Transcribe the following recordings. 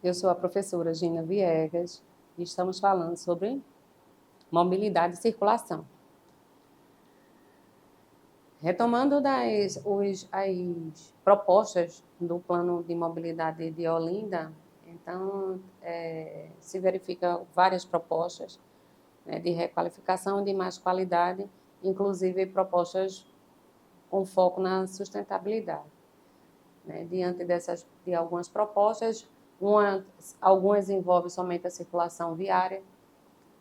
Eu sou a professora Gina Viegas e estamos falando sobre mobilidade e circulação. Retomando as propostas do Plano de Mobilidade de Olinda, então, se verifica várias propostas, né, de requalificação de mais qualidade, inclusive propostas com foco na sustentabilidade. Né? Diante de algumas propostas, algumas envolvem somente a circulação viária,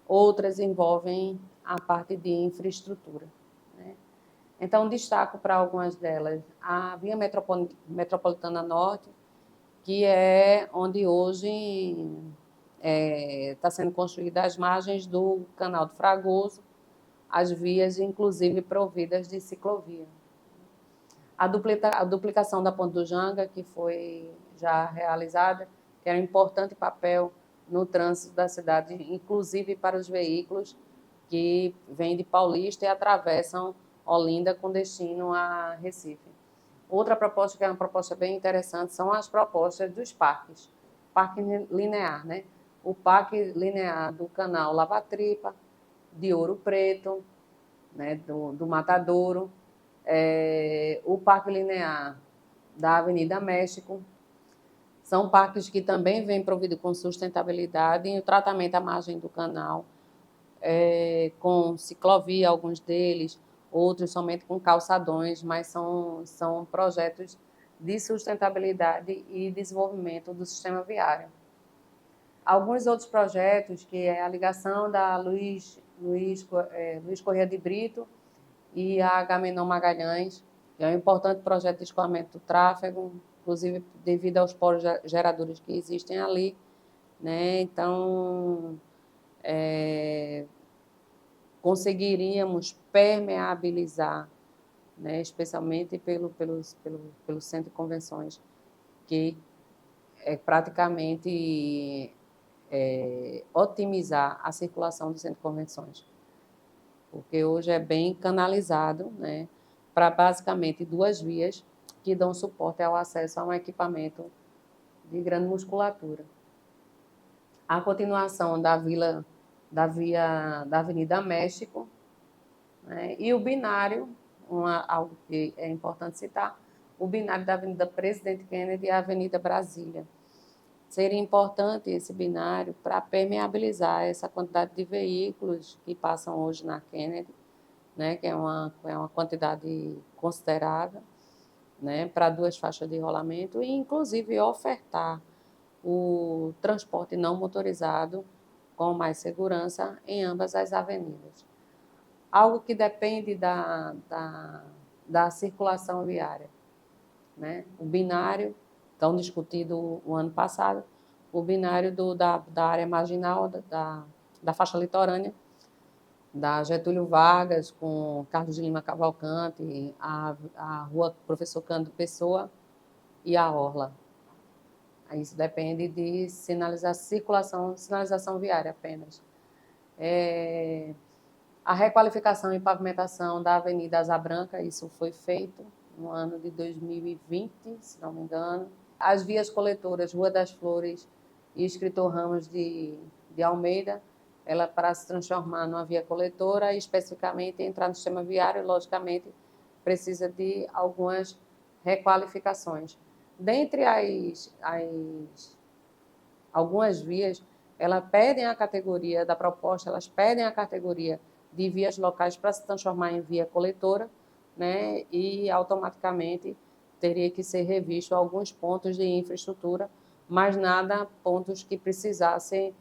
outras envolvem a parte de infraestrutura. Né? Então, destaco para algumas delas a Via Metropolitana Norte, que é onde hoje está sendo construída as margens do Canal do Fragoso, as vias, inclusive, providas de ciclovia. A duplicação da Ponte do Janga, que foi já realizada, que era um importante papel no trânsito da cidade, inclusive para os veículos que vêm de Paulista e atravessam Olinda com destino a Recife. Outra proposta, que é uma proposta bem interessante, são as propostas dos parques. Parque linear, né? O parque linear do canal Lava-Tripa, de Ouro Preto, né? do Matadouro, o Parque Linear da Avenida México. São parques que também vêm providos com sustentabilidade e o tratamento à margem do canal, com ciclovia, alguns deles, outros somente com calçadões, mas são projetos de sustentabilidade e desenvolvimento do sistema viário. Alguns outros projetos, que é a ligação da Luiz Corrêa de Brito e a Agamenon Magalhães, que é um importante projeto de escoamento do tráfego, inclusive devido aos polos geradores que existem ali, né? Então, conseguiríamos permeabilizar, né? Especialmente pelo centro de convenções, que é praticamente otimizar a circulação do centro de convenções, porque hoje é bem canalizado, né, para basicamente duas vias que dão suporte ao acesso a um equipamento de grande musculatura. A continuação da via da Avenida México, né, e o binário, algo que é importante citar, o binário da Avenida Presidente Kennedy e a Avenida Brasília. Seria importante esse binário para permeabilizar essa quantidade de veículos que passam hoje na Kennedy, né, que é uma quantidade considerável, né, para duas faixas de rolamento, e inclusive ofertar o transporte não motorizado com mais segurança em ambas as avenidas. Algo que depende da circulação viária, né? O binário, tão discutido o ano passado, o binário da área marginal, da faixa litorânea, da Getúlio Vargas com Carlos de Lima Cavalcante, a rua Professor Cândido Pessoa e a Orla. Isso depende de sinalização viária apenas. A requalificação e pavimentação da Avenida Asa Branca, isso foi feito no ano de 2020, se não me engano. As vias coletoras, Rua das Flores e Escritor Ramos de Almeida, ela, para se transformar numa via coletora e especificamente entrar no sistema viário, logicamente, precisa de algumas requalificações. Dentre algumas vias, elas pedem a categoria da proposta, elas pedem a categoria de vias locais para se transformar em via coletora, né? E automaticamente teria que ser revisto alguns pontos de infraestrutura, mas nada pontos que precisassem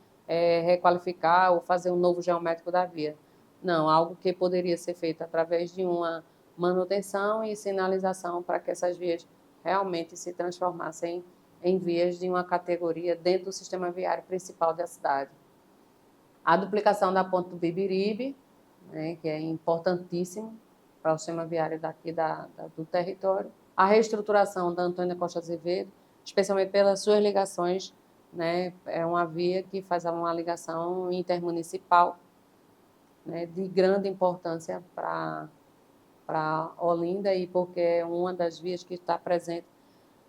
requalificar ou fazer um novo geométrico da via. Não, algo que poderia ser feito através de uma manutenção e sinalização para que essas vias realmente se transformassem em vias de uma categoria dentro do sistema viário principal da cidade. A duplicação da ponte do Bibiribe, né, que é importantíssimo para o sistema viário daqui do território. A reestruturação da Antônia Costa Azevedo, especialmente pelas suas ligações, né, é uma via que faz uma ligação intermunicipal, né, de grande importância para Olinda, e porque é uma das vias que está presente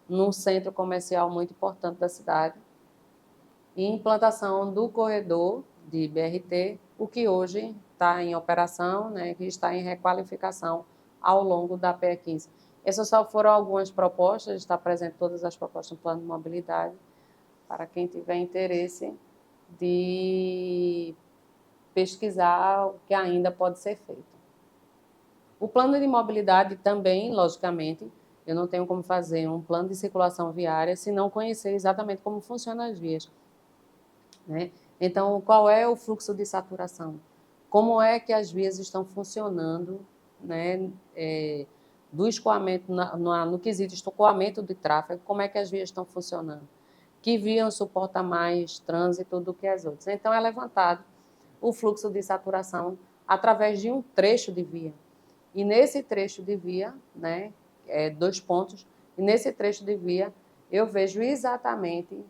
num centro comercial muito importante da cidade, e implantação do corredor de BRT, o que hoje está em operação, né, que está em requalificação ao longo da PE15. Essas só foram algumas propostas, está presente todas as propostas no plano de mobilidade, para quem tiver interesse de pesquisar o que ainda pode ser feito. O plano de mobilidade também, logicamente, eu não tenho como fazer um plano de circulação viária se não conhecer exatamente como funcionam as vias, né? Então, qual é o fluxo de saturação? Como é que as vias estão funcionando, né? Do escoamento, no quesito escoamento de tráfego, como é que as vias estão funcionando? Que via suporta mais trânsito do que as outras? Então, é levantado o fluxo de saturação através de um trecho de via. E nesse trecho de via, né, 2 pontos, e nesse trecho de via eu vejo exatamente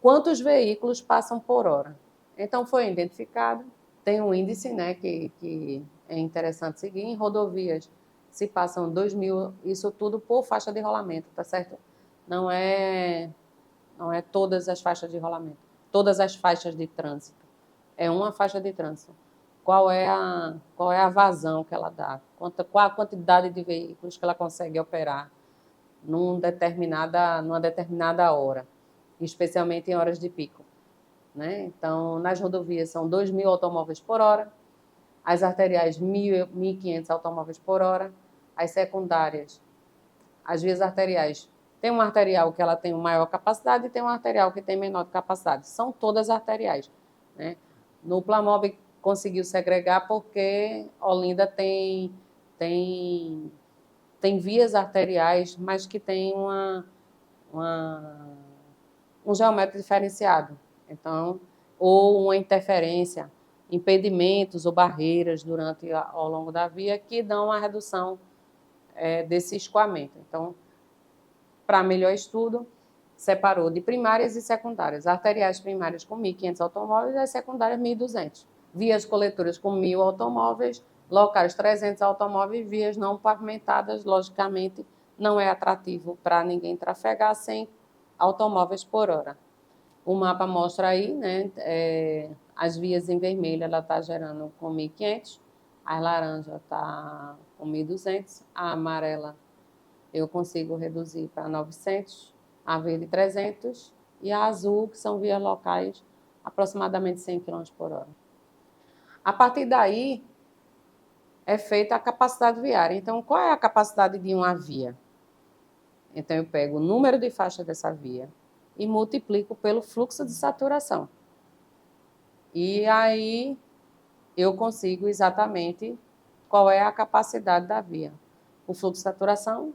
quantos veículos passam por hora. Então, foi identificado, tem um índice, né, que é interessante seguir, em rodovias se passam 2.000, isso tudo por faixa de rolamento, tá certo? Não é todas as faixas de rolamento, todas as faixas de trânsito. É uma faixa de trânsito. Qual é a vazão que ela dá? Qual a quantidade de veículos que ela consegue operar numa determinada hora, especialmente em horas de pico, né? Então, nas rodovias são 2.000 automóveis por hora, as arteriais 1.500 automóveis por hora, as secundárias, as vias arteriais. Tem uma arterial que ela tem maior capacidade e tem uma arterial que tem menor capacidade. São todas arteriais, né? No Plamob conseguiu segregar porque Olinda tem vias arteriais, mas que tem um geométrico diferenciado. Então, ou uma interferência, impedimentos ou barreiras ao longo da via que dão uma redução desse escoamento. Então, para melhor estudo, separou de primárias e secundárias. Arteriais primárias com 1.500 automóveis e as secundárias 1.200. Vias coletoras com 1.000 automóveis, locais 300 automóveis, vias não pavimentadas, logicamente, não é atrativo para ninguém trafegar sem automóveis por hora. O mapa mostra aí, né, as vias em vermelho, ela está gerando com 1.500, a laranja está com 1.200, a amarela eu consigo reduzir para 900, a verde 300 e a azul, que são vias locais, aproximadamente 100 km por hora. A partir daí, é feita a capacidade viária. Então, qual é a capacidade de uma via? Então, eu pego o número de faixas dessa via e multiplico pelo fluxo de saturação. E aí, eu consigo exatamente qual é a capacidade da via. O fluxo de saturação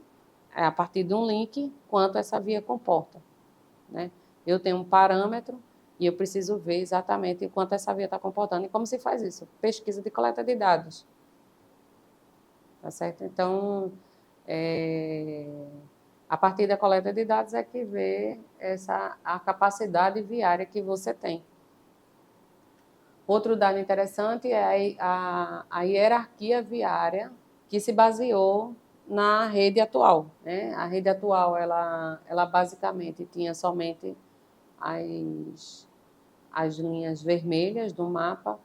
é a partir de um link, quanto essa via comporta, né? Eu tenho um parâmetro e eu preciso ver exatamente quanto essa via está comportando. E como se faz isso? Pesquisa de coleta de dados. Tá certo? Então, a partir da coleta de dados é que vê a capacidade viária que você tem. Outro dado interessante é a hierarquia viária que se baseou na rede atual, né? A rede atual, ela basicamente tinha somente as linhas vermelhas do mapa,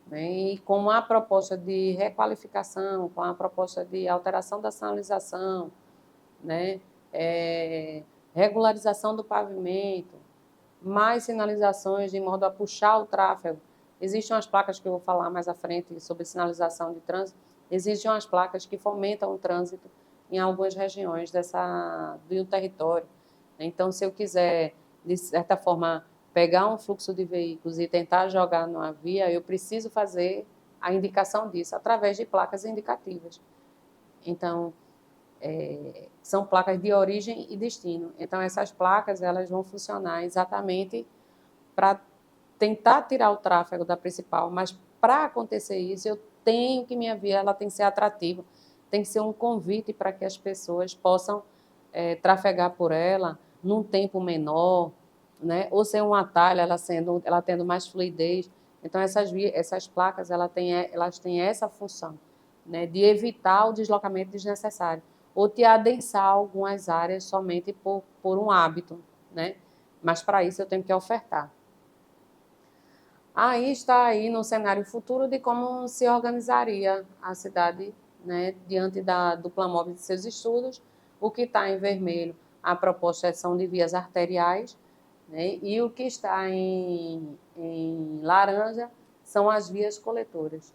né? E com a proposta de requalificação, com a proposta de alteração da sinalização, né? Regularização do pavimento, mais sinalizações de modo a puxar o tráfego. Existem umas placas que eu vou falar mais à frente sobre sinalização de trânsito. Existem umas placas que fomentam o trânsito em algumas regiões do território. Então, se eu quiser, de certa forma, pegar um fluxo de veículos e tentar jogar numa via, eu preciso fazer a indicação disso através de placas indicativas. Então, são placas de origem e destino. Então, essas placas elas vão funcionar exatamente para tentar tirar o tráfego da principal, mas para acontecer isso, eu tenho que minha via ela tem que ser atrativa, tem que ser um convite para que as pessoas possam trafegar por ela num tempo menor, né? Ou ser um atalho, ela tendo mais fluidez. Então, essas placas elas têm essa função, né? De evitar o deslocamento desnecessário ou te adensar algumas áreas somente por um hábito, né? mas para isso eu tenho que ofertar. Aí está aí no cenário futuro de como se organizaria a cidade, né, diante do Planmob de seus estudos. O que está em vermelho, a proposta são de vias arteriais, né, e o que está em laranja são as vias coletoras.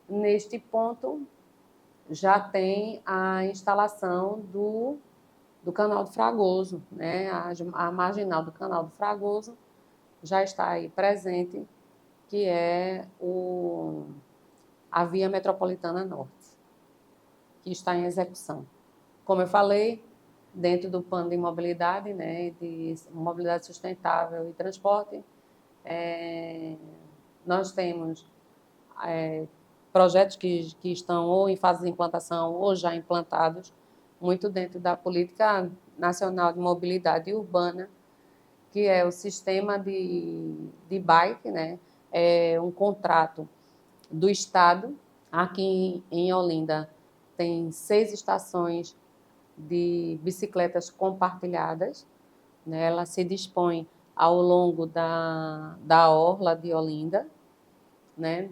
Neste ponto, já tem a instalação do Canal do Fragoso, né, a marginal do Canal do Fragoso já está aí presente, que é a Via Metropolitana Norte, que está em execução. Como eu falei, dentro do plano de mobilidade, né, de mobilidade sustentável e transporte, nós temos projetos que estão ou em fase de implantação ou já implantados, muito dentro da Política Nacional de Mobilidade Urbana, que é o sistema de bike, né? É um contrato do Estado. Aqui em Olinda tem 6 estações de bicicletas compartilhadas, né? Ela se dispõe ao longo da orla de Olinda, né?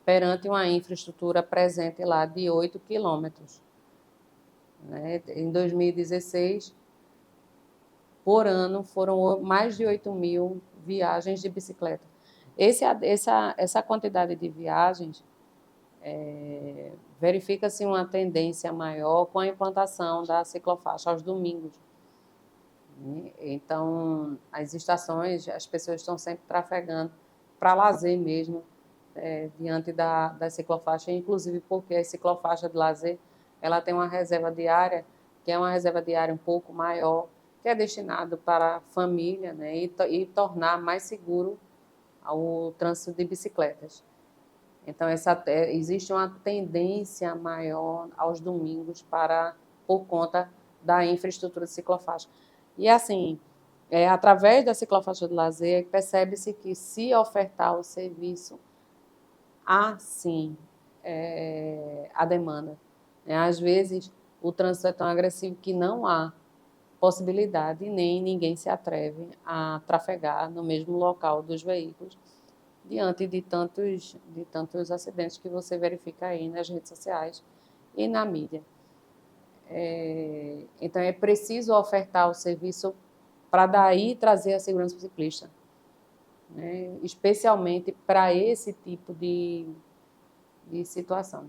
Perante uma infraestrutura presente lá de 8 quilômetros. Né? Em 2016, por ano, foram mais de 8.000 viagens de bicicleta. Essa quantidade de viagens verifica-se uma tendência maior com a implantação da ciclofaixa aos domingos. Então, as estações, as pessoas estão sempre trafegando para lazer mesmo, diante da ciclofaixa, inclusive porque a ciclofaixa de lazer ela tem uma reserva diária, que é uma reserva diária um pouco maior, que é destinado para a família, né, e tornar mais seguro o trânsito de bicicletas. Então, existe uma tendência maior aos domingos por conta da infraestrutura de ciclofaixa. E, assim, através da ciclofaixa de lazer, percebe-se que, se ofertar o serviço, há, sim, a demanda. Às vezes, o trânsito é tão agressivo que não há possibilidade, nem ninguém se atreve a trafegar no mesmo local dos veículos, diante de tantos acidentes que você verifica aí nas redes sociais e na mídia. Então, é preciso ofertar o serviço para daí trazer a segurança para o ciclista, né? Especialmente para esse tipo de situação.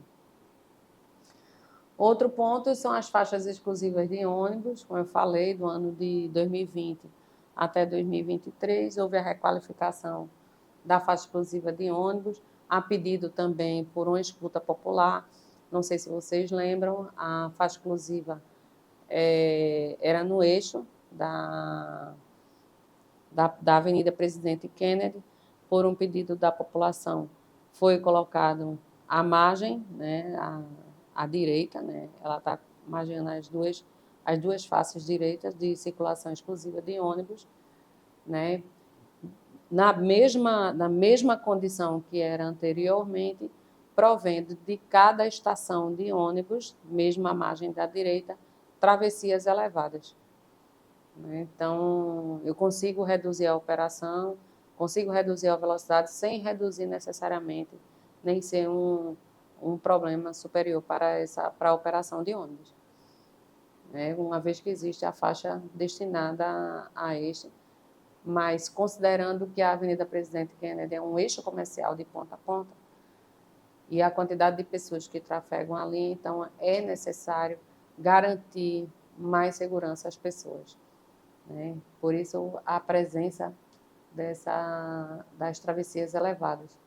Outro ponto são as faixas exclusivas de ônibus, como eu falei, do ano de 2020 até 2023, houve a requalificação da faixa exclusiva de ônibus, a pedido também por uma escuta popular. Não sei se vocês lembram, a faixa exclusiva era no eixo da Avenida Presidente Kennedy, por um pedido da população. Foi colocado à margem, né, à direita, né, ela está margeando as duas faces direitas de circulação exclusiva de ônibus, né, na mesma condição que era anteriormente, provendo de cada estação de ônibus, mesmo à margem da direita, travessias elevadas. Então, eu consigo reduzir a operação, consigo reduzir a velocidade sem reduzir necessariamente, nem ser um problema superior para a operação de ônibus. Uma vez que existe a faixa destinada a este, mas considerando que a Avenida Presidente Kennedy é um eixo comercial de ponta a ponta, e a quantidade de pessoas que trafegam ali, então é necessário garantir mais segurança às pessoas. Por isso, a presença das travessias elevadas.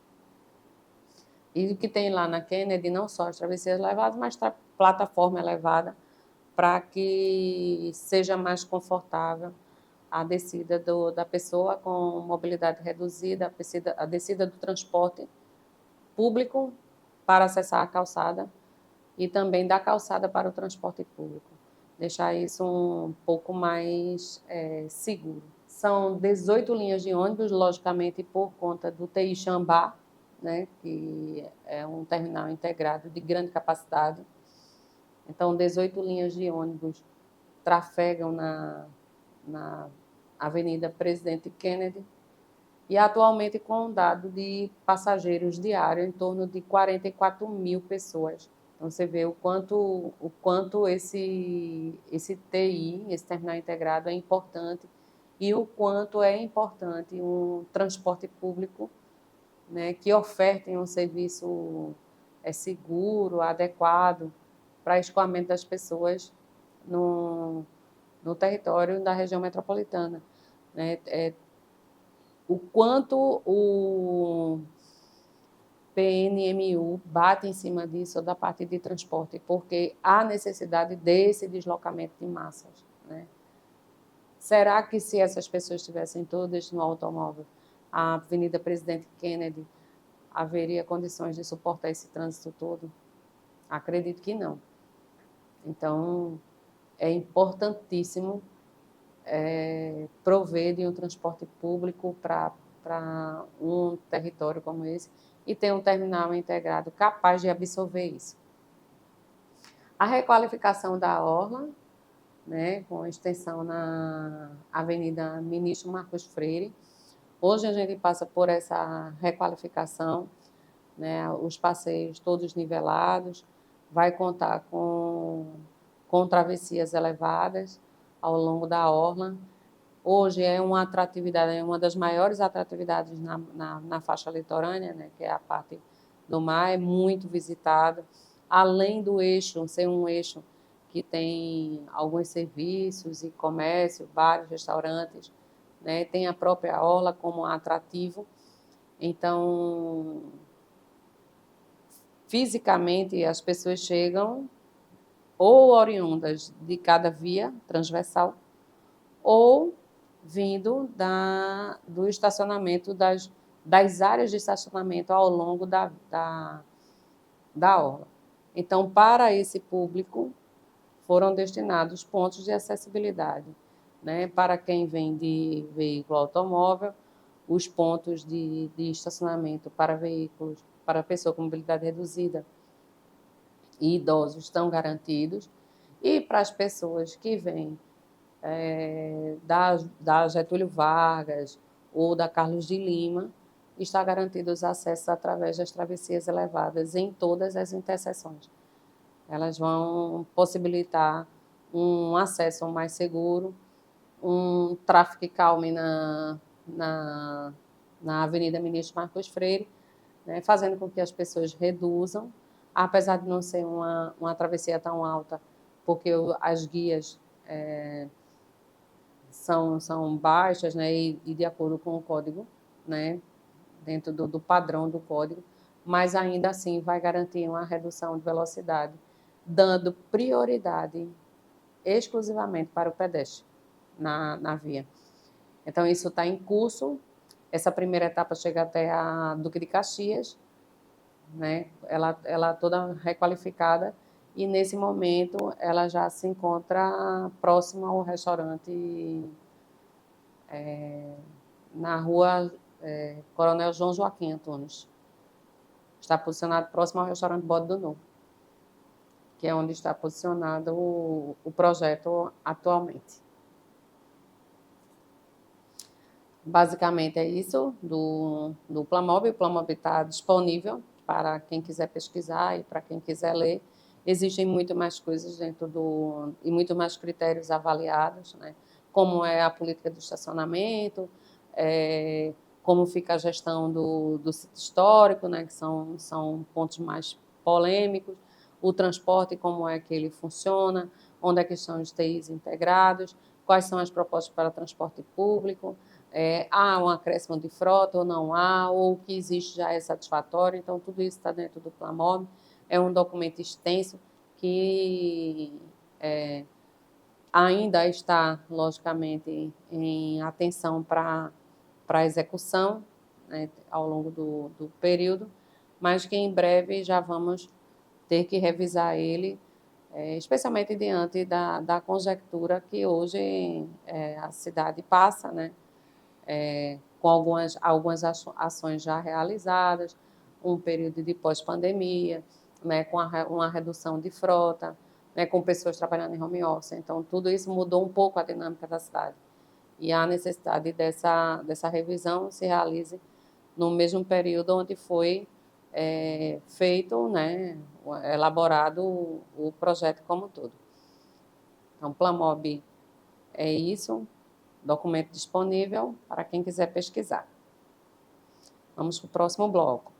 E o que tem lá na Kennedy, não só as travessias elevadas, mas plataforma elevada, para que seja mais confortável a descida da pessoa com mobilidade reduzida, a descida do transporte público para acessar a calçada e também da calçada para o transporte público. Deixar isso um pouco mais seguro. São 18 linhas de ônibus, logicamente por conta do TI Xambá, né, que é um terminal integrado de grande capacidade. Então, 18 linhas de ônibus trafegam Avenida Presidente Kennedy, e atualmente com um dado de passageiros diário em torno de 44 mil pessoas. Então, você vê o quanto esse TI, esse terminal integrado, é importante e o quanto é importante um transporte público, né, que oferte um serviço seguro, adequado para escoamento das pessoas no território da região metropolitana. Né? O quanto o PNMU bate em cima disso da parte de transporte, porque há necessidade desse deslocamento de massas. Né? Será que se essas pessoas estivessem todas no automóvel, a Avenida Presidente Kennedy haveria condições de suportar esse trânsito todo? Acredito que não. Então, é importantíssimo prover de um transporte público para um território como esse e ter um terminal integrado capaz de absorver isso. A requalificação da orla, né, com extensão na Avenida Ministro Marcos Freire. Hoje a gente passa por essa requalificação, né, os passeios todos nivelados, vai contar com travessias elevadas ao longo da orla. Hoje é uma atratividade, é uma das maiores atratividades na faixa litorânea, né, que é a parte do mar, é muito visitada. Além do eixo, ser um eixo que tem alguns serviços e comércio, vários restaurantes, né, tem a própria orla como atrativo. Então, fisicamente, as pessoas chegam ou oriundas de cada via transversal, ou vindo do estacionamento, das áreas de estacionamento ao longo da orla. Então, para esse público, foram destinados pontos de acessibilidade. Né? Para quem vem de veículo automóvel, os pontos de estacionamento para veículos, para pessoa com mobilidade reduzida e idosos estão garantidos. E para as pessoas que vêm da Getúlio Vargas ou da Carlos de Lima, está garantido os acessos através das travessias elevadas em todas as interseções. Elas vão possibilitar um acesso mais seguro, um tráfego que calme na Avenida Ministro Marcos Freire, né, fazendo com que as pessoas reduzam, apesar de não ser uma travessia tão alta, porque as guias são baixas, né, e de acordo com o código, né, dentro do padrão do código, mas ainda assim vai garantir uma redução de velocidade, dando prioridade exclusivamente para o pedestre na via. Então, isso está em curso. Essa primeira etapa chega até a Duque de Caxias, né? Ela toda requalificada, e nesse momento ela já se encontra próxima ao restaurante na rua Coronel João Joaquim Antunes. Está posicionado próximo ao restaurante Bode do Novo, que é onde está posicionado o projeto atualmente. Basicamente é isso do Plamob. O Plamob está disponível para quem quiser pesquisar e para quem quiser ler. Existem muito mais coisas dentro e muito mais critérios avaliados, né? Como é a política do estacionamento, como fica a gestão do sítio histórico, né? Que são pontos mais polêmicos, o transporte, como é que ele funciona, onde é que estão os TIs integrados, quais são as propostas para transporte público, há um acréscimo de frota ou não há, ou o que existe já é satisfatório. Então, tudo isso está dentro do Plamob. É um documento extenso que ainda está, logicamente, em atenção para a execução, né, ao longo do período, mas que em breve já vamos ter que revisar ele, especialmente diante da conjectura que hoje a cidade passa, né? Com algumas ações já realizadas, um período de pós-pandemia, né, com uma redução de frota, né, com pessoas trabalhando em home office. Então, tudo isso mudou um pouco a dinâmica da cidade. e a necessidade dessa revisão se realize no mesmo período onde foi feito, né, elaborado o projeto como um todo. Então, Planmob é isso, documento disponível para quem quiser pesquisar. Vamos para o próximo bloco.